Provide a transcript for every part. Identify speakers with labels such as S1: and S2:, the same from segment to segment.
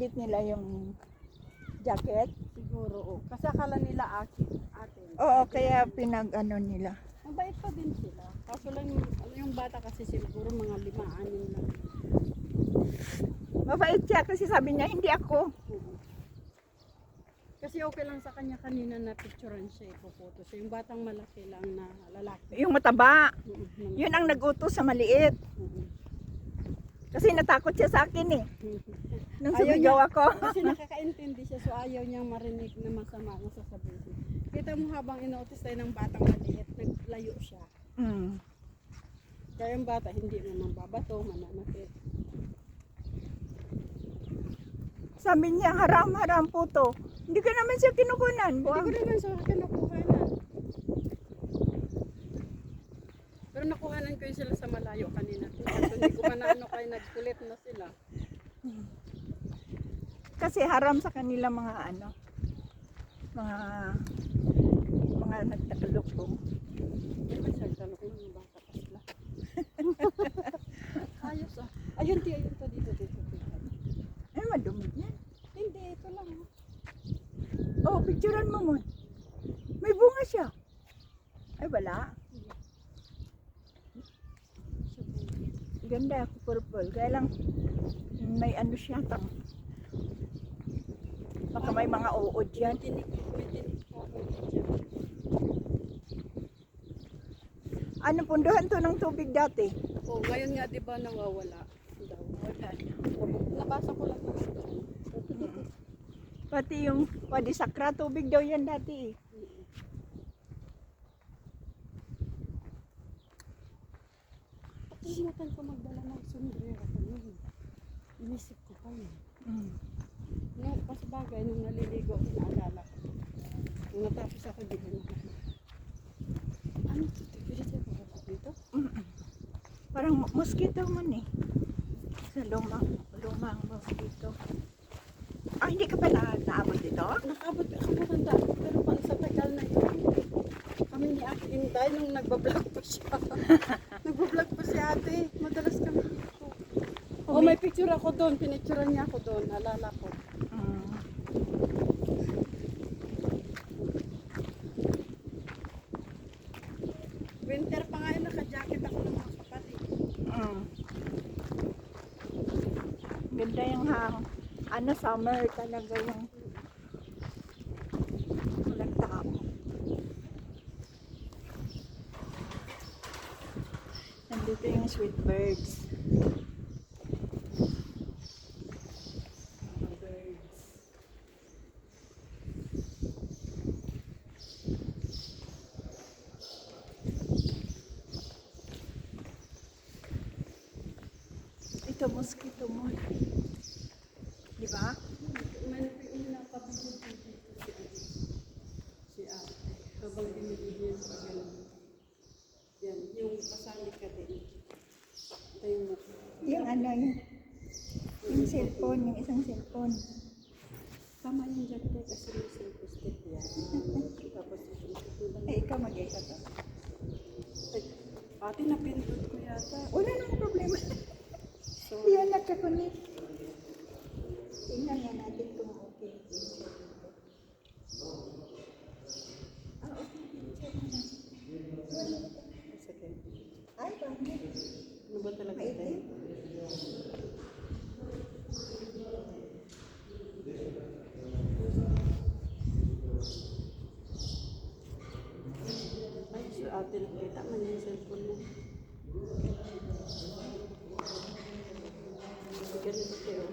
S1: kinabit nila yung jacket.
S2: Siguro, oh. Kasi akala nila akin.
S1: Oo, kaya pinag-ano nila.
S2: Mabait pa din sila. Kaso lang, yung bata kasi siguro mga 5-6 lang.
S1: Mabait siya kasi sabi niya, hindi ako.
S2: Kasi okay lang sa kanya kanina na picturean siya, ipopoto siya. Yung batang malaki lang na lalaki.
S1: Yung mataba,
S2: Malaki.
S1: yun ang nag-utos sa maliit. Kasi natakot siya sa akin eh. Nung
S2: Ayaw
S1: sumigaw
S2: niya.
S1: ako.
S2: Kasi nakakaintindi siya, so ayaw niyang marinig na masama ang sasabihin. Kita mo habang inotis tayo ng batang maliit, naglayo siya.
S1: Mm.
S2: Kaya yung bata hindi mo mababato, mananakit.
S1: Sabi niya, haram-haram po to. Hindi ka naman siya kinukunan.
S2: Hindi ko naman sa akin nakuhanan. Pero nakuhanan ko yun sila sa malayo kanina. So, hindi ko pa naano kaya nagkulit na sila.
S1: Kasi haram sa kanila mga ano, mga nagtakalukong.
S2: Ay, masyagdalo ko yung bata pa sila. Ayos ah. Ayun ti, ayun to dito.
S1: Ay, madumi yan.
S2: Hindi, ito lang.
S1: Oh, picturean mo mo. May bunga siya. Ay, wala. Ganda ako purple. Kaya lang, may ano siya tang. Baka may mga uod yan.
S2: May tinik pa ako dyan.
S1: Ano, punduhan to ng tubig dati?
S2: Oh, ngayon nga 'di ba nawawala daw.
S1: Wala.
S2: Nabasa ko lang ito.
S1: Pati yung Wadisakra, tubig daw yan dati eh.
S2: Nakalimutan ko magdala ng sombrero ko yun. Inisip ko pa yun. Nung pas bagay, nung naliligo, naalala ko. Nung natapos ako, di ba na. Ano ito? Pwede tayo pagkakot dito?
S1: Parang mosquito man eh. Sa lumang mosquito. Ah, hindi ka pa naabot dito?
S2: Nakabot ako matanda. Pero pang sa tagal na yun. Kami ni Ate Inday, nung nagbablog pa siya. Nagbablog pa si ate. Madalas kami dito. Oh, may picture ako doon. Pinicturean niya ako doon. Naalala ko. Winter pa nga yun, naka-jacket ako ng mga kapatid.
S1: Ganda yung ano, summer talaga yung walang tao. Nandito yung sweet birds. Ito, mosquito mo. Di ba?
S2: May napabigod dito si ate. Habang binibigyan pa gano'n. Yan, yung pasali ka din. Ito yung
S1: Yung ano, yung cellphone, yung isang cellphone.
S2: tama yung jacket kasi may self-stick yan. Tapos yung
S1: Ay, ikaw mag-isa to.
S2: ate, napindot ko yata.
S1: Wala namang problema.
S2: So,
S1: Yan, nagkakunik. Tingnan nga natin kung okay. Ah, okay.
S2: sige.
S1: Ay, bakit?
S2: Ano ba talaga ito?
S1: Maitim?
S2: Ay, so ate, nakita man yung cellphone mo. Ganito kayo.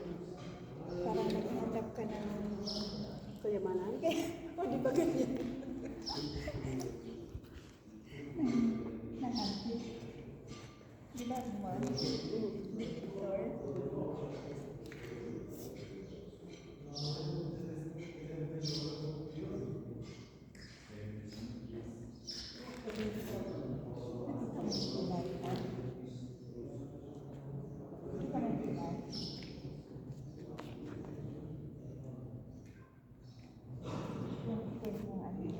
S1: Parang naghanap ka ng...
S2: Kayamanan?
S1: O, di ba ganyan? Nang-ampit. Di ba mo? Victor?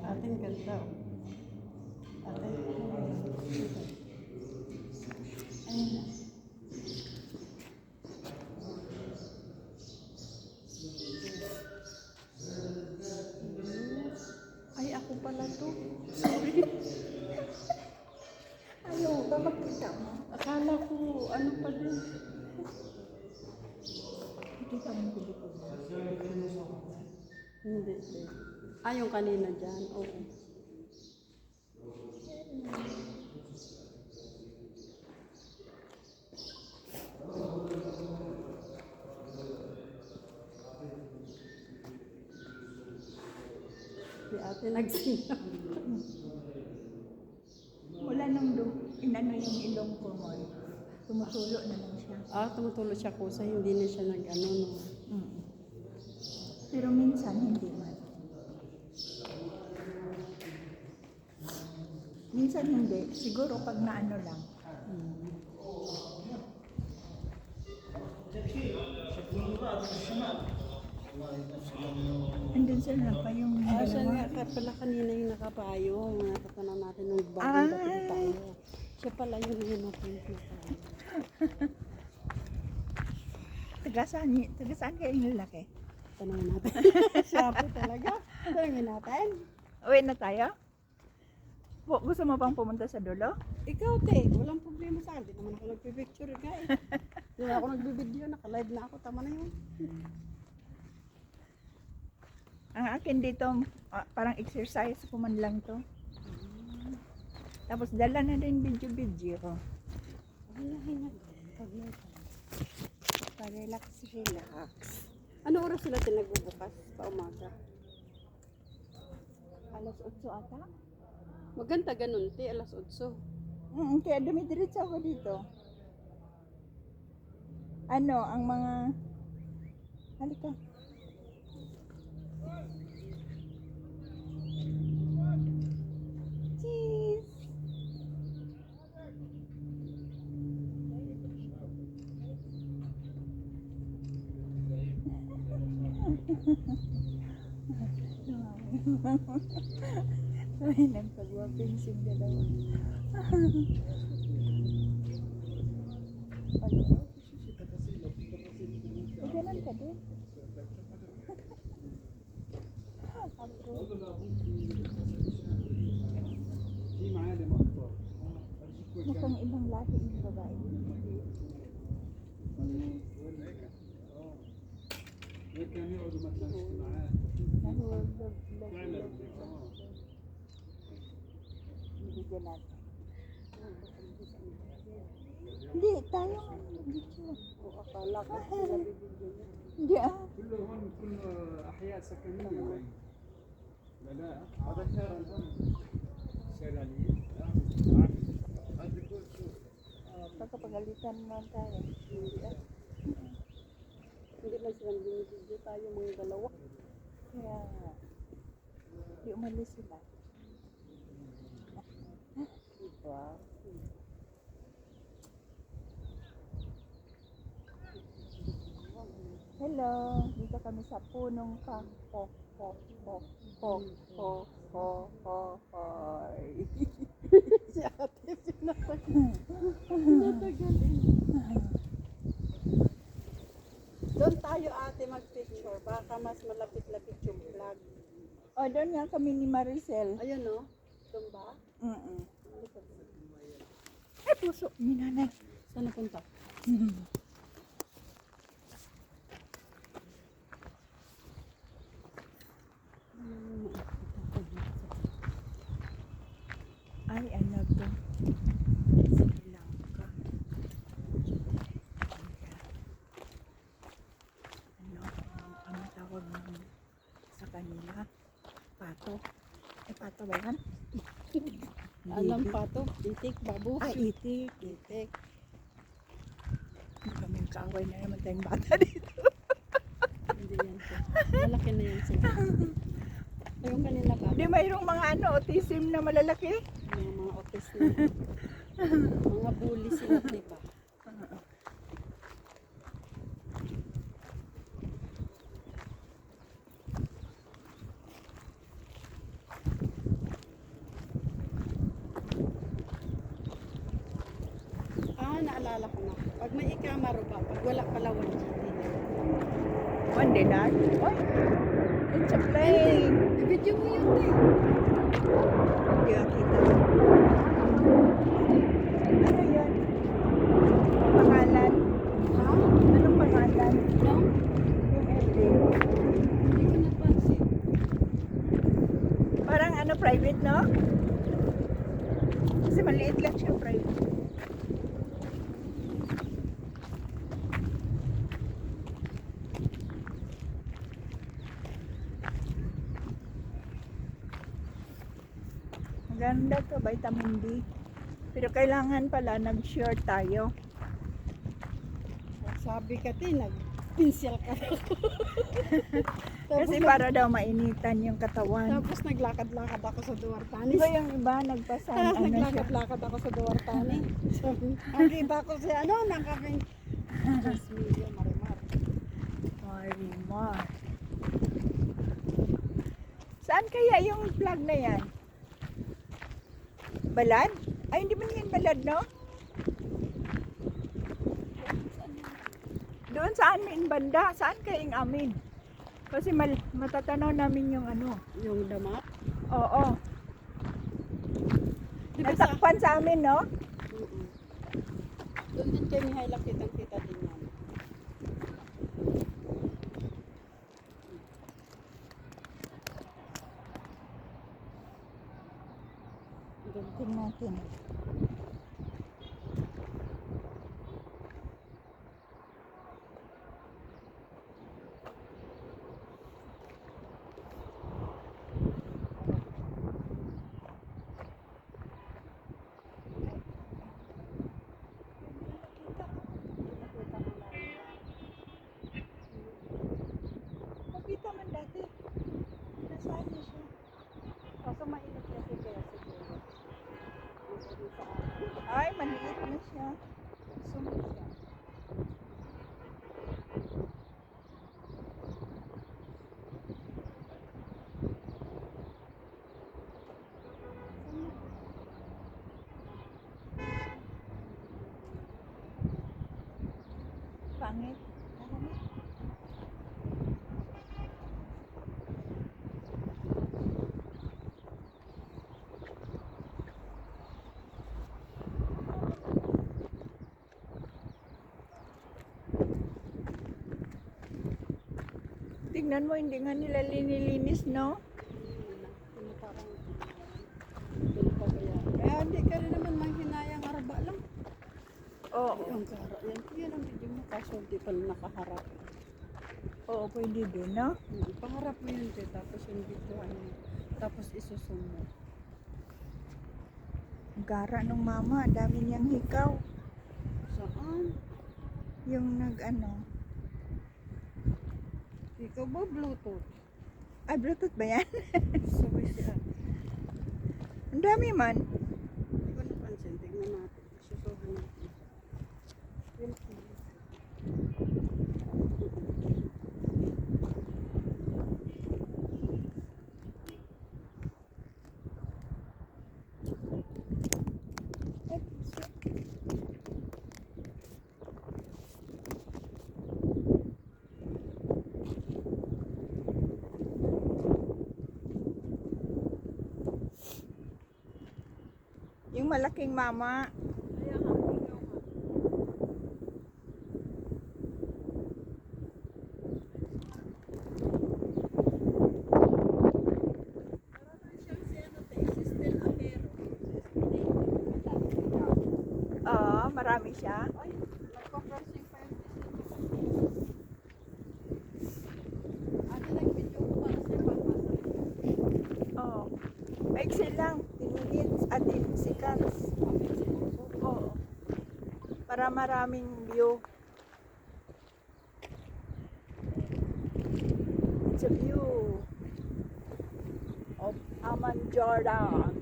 S2: Ating ganda. Ate.
S1: Ayun na.
S2: Akala ko, ano pa din.
S1: Kita mo yung pelikula.
S2: Hindi. Yung kanina dyan. Oo. Si ate nagsinap.
S1: Wala nang inano yung ilong ko mo. Tumutulo na lang siya.
S2: Tumutulo siya kusa. Hindi na siya nag-ano, no.
S1: Mm. Pero minsan hindi man. Minsan hindi. Siguro pag naano lang. Andun sa pa yung
S2: Siya
S1: dalawa.
S2: nga pala kanina yung nakapayo. Yung natatanan natin nung bagong dating tayo. Siya pala yung natin na tayo.
S1: Taga saan kayo yung lalaki?
S2: Tanungin natin. Siya po talaga. Tanungin natin.
S1: Uwi na tayo? Gusto mo bang pumunta sa dulo?
S2: Ikaw, te, walang problema sa akin. Di naman ako nagpipicture nga eh. Di naman ako nagbibideo, naka-live na ako. Tama na yun.
S1: Ang akin dito, parang exercise ko man lang to. Tapos dala na din video-video ko.
S2: Pa-relax. Ano oras sila nagbubukas pa umaga?
S1: Alas 8 ata?
S2: Maganda ganun, te, alas 8.
S1: Kaya dumidiretso ako dito. Ano, ang mga... Halika. Cheese! Ay, nagpagwapin siyang dalawa. Ganun ka din. Mukhang ibang lahi yung babae. Nahulog. Bigyan natin. Hindi, tayo nga.
S2: Akala ko sila bibigyan niya.
S1: Hindi
S3: كلهم كل أحياء سكنية وين؟ لا هذا شارع شارعين هذا كل سوق
S1: pagkapagalitan naman tayo.
S2: Hindi man silang binibigyan tayo mga dalawa.
S1: Kaya nga. Di umalis sila.
S2: Diba?
S1: Hello, dito kami sa punong kangkok.
S2: Si ate pinatagalin. Doon tayo ate mag-picture. Baka mas malapit-lapit yung vlog.
S1: O, doon nga kami ni Maricel.
S2: Ayun no? Doon ba?
S1: Ay, puso ni nanay.
S2: Saan napunta?
S1: Ay, ano to? Sri Lanka. Ano, ang tawag mo sa kanila? Pato. Ay, pato ba yan?
S2: Anong pato? Itik, babu.
S1: Ah, itik.
S2: Itik.
S1: Kaming kaaway na naman tayong bata dito.
S2: Hindi yan siya. Malaki na yan siya. Yung kanila ba?
S1: Di mayroong mga ano, autism na malalaki.
S2: Mga otis na. Mga bully sila, diba? Naalala ko na. Pag may ikamaro ba, pag wala pala wala siya.
S1: One day na. Oy, it's a plane.
S2: I-video mo yun, te.
S1: Hindi ka kita. Ano yan? Maliit lang siya, private. Maganda to, vitamin D. Pero kailangan pala nag-short tayo.
S2: Sabi ka, nag-pinsel ka.
S1: Kasi para daw mainitan yung katawan.
S2: Tapos naglakad-lakad ako sa
S1: Di
S2: Duartanis.
S1: ba yung iba nagpasan,
S2: Tapos
S1: ano siya?
S2: naglakad-lakad ako sa Duartani. So, ang kita ko si ano, ng kaming Diyos mio, Marimar.
S1: Marimar. Saan kaya yung plug na yan? Balad? Ay, hindi man yan balad, no? Doon sa amin banda, saan kayong amin? Kasi matatanaw namin yung ano.
S2: Yung damat.
S1: Oo.
S2: Di ba sa...
S1: Natakpan sa amin, no?
S2: Mm-mm. Doon din kay Mihaila kitang-kita din yan.
S1: Tingnan natin. Makita man dati. Nasaan niya siya?
S2: Kaso mainit kasi kaya siguro. Yung sa
S1: Ay, maliit na siya.
S2: sumunod siya.
S1: Pangit. Ano na? Tignan mo, hindi nga nila linilinis, no?
S2: Ano parang pinapabayaan. Kaya hindi ka rin naman manghinayang araba lang.
S1: Oo.
S2: Yung kara yan. Yan ang video mo kaso hindi pala nakaharap.
S1: Oo, pwede din, no?
S2: Paharap mo yun dyan, tapos yung video ano. Tapos isusum mo.
S1: Ang gara nung mama, ang dami niyang hikaw.
S2: Saan?
S1: Yung nag-ano.
S2: Ikaw ba Bluetooth?
S1: Ay, Bluetooth ba yan?
S2: Sabay siya.
S1: Ang dami man.
S2: Hindi ko napansin. Tignan natin. Susuhan natin. Yun.
S1: Yung malaking mama.
S2: Kaya nga, ikaw nga. Parang siyang si ano, si Estel Ahero.
S1: Oo, marami siya.
S2: Ay, nagpa-pressing pa yung ate, nag-video ko para sa papasa.
S1: Oo. Maiksi lang. 10 minutes at seconds. Oo. Para maraming view. It's a view of Amman, Jordan.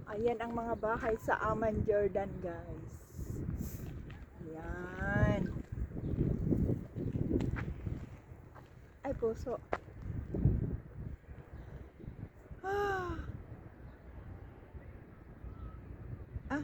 S1: Ayan ang mga bahay sa Amman, Jordan, guys. Ayan. Ay, puso. Ah. Ah.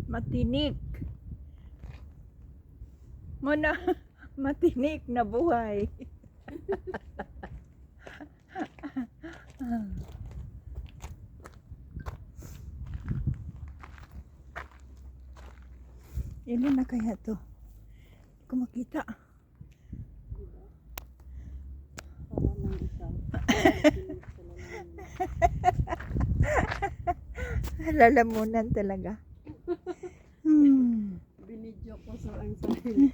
S1: Matinik. Muna, matinik na buhay. Ilan na kaya to? Hindi ko makita.
S2: Para lang ikaw.
S1: Lalamunan talaga.
S2: Binidyo ko sa ang sarili.